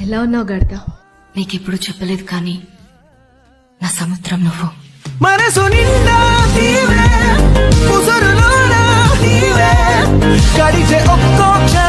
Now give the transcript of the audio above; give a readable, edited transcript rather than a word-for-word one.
ఎలా ఉన్నావు గడతా? నీకెప్పుడు చెప్పలేదు కానీ నా సముద్రం నువ్వు. మనసు నిండా నీవే, ముసురులోనా నీవే, గడిచే ఒక్కో క్షణం